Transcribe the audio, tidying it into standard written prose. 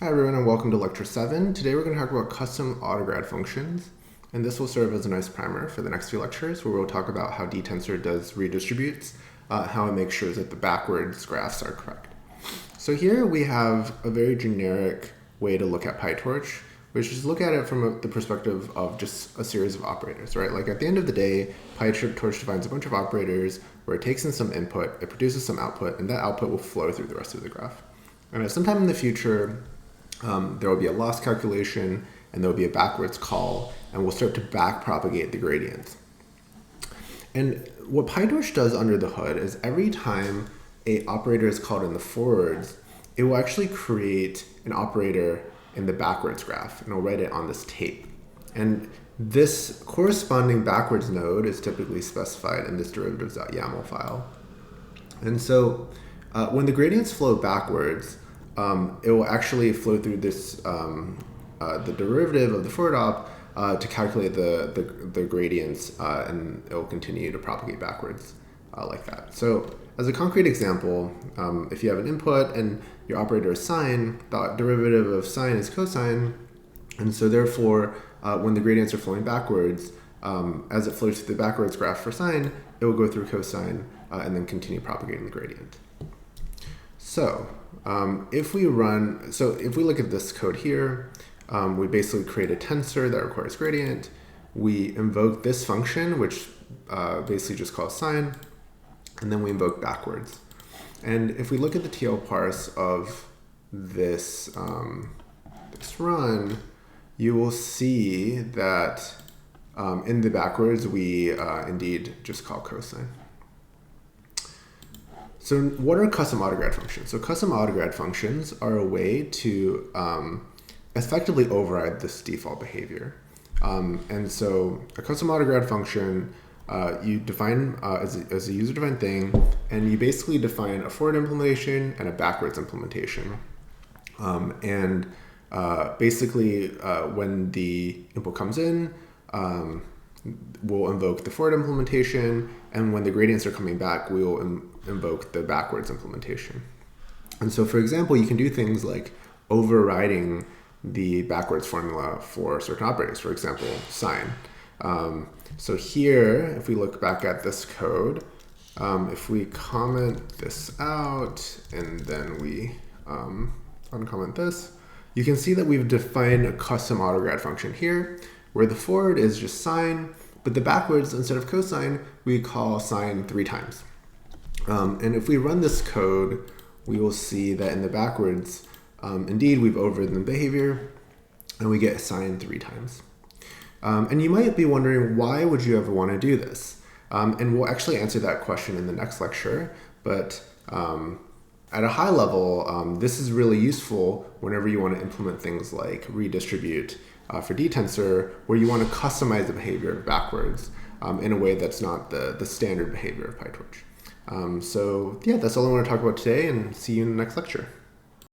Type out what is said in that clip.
Hi everyone and welcome to lecture 7. Today we're going to talk about custom autograd functions, and this will serve as a nice primer for the next few lectures where we'll talk about how dtensor does redistributes, how it makes sure that the backwards graphs are correct. So here we have a very generic way to look at PyTorch, which is look at it from the perspective of just a series of operators, right? Like at the end of the day, PyTorch defines a bunch of operators where it takes in some input, it produces some output, and that output will flow through the rest of the graph. And at some time in the future, there will be a loss calculation and there will be a backwards call, and we'll start to back propagate the gradients. And what PyTorch does under the hood is every time an operator is called in the forwards, it will actually create an operator in the backwards graph, and it'll write it on this tape. And this corresponding backwards node is typically specified in this derivatives.yaml file. And so when the gradients flow backwards, it will actually flow through this, the derivative of the forward op to calculate the gradients, and it will continue to propagate backwards like that. So as a concrete example, if you have an input and your operator is sine, the derivative of sine is cosine, and so therefore when the gradients are flowing backwards, as it flows through the backwards graph for sine, it will go through cosine and then continue propagating the gradient. So if we look at this code here, we basically create a tensor that requires gradient. We invoke this function, which basically just calls sine, and then we invoke backwards. And if we look at the TL parse of this, this run, you will see that in the backwards, we indeed just call cosine. So what are custom autograd functions? So custom autograd functions are a way to effectively override this default behavior. And so a custom autograd function, you define as a user-defined thing, and you basically define a forward implementation and a backwards implementation. Basically, when the input comes in, we'll invoke the forward implementation, and when the gradients are coming back, we will invoke the backwards implementation. And so, for example, you can do things like overriding the backwards formula for certain operators, for example, sine. So here, if we look back at this code, if we comment this out and then we uncomment this, you can see that we've defined a custom autograd function here, where the forward is just sine, but the backwards, instead of cosine, we call sine 3 times. And if we run this code, we will see that in the backwards, indeed, we've overridden the behavior, and we get sine 3 times. And you might be wondering, why would you ever want to do this? And we'll actually answer that question in the next lecture, but at a high level, this is really useful whenever you want to implement things like redistribute for dtensor, where you want to customize the behavior backwards in a way that's not the standard behavior of PyTorch. So yeah, that's all I want to talk about today, and see you in the next lecture.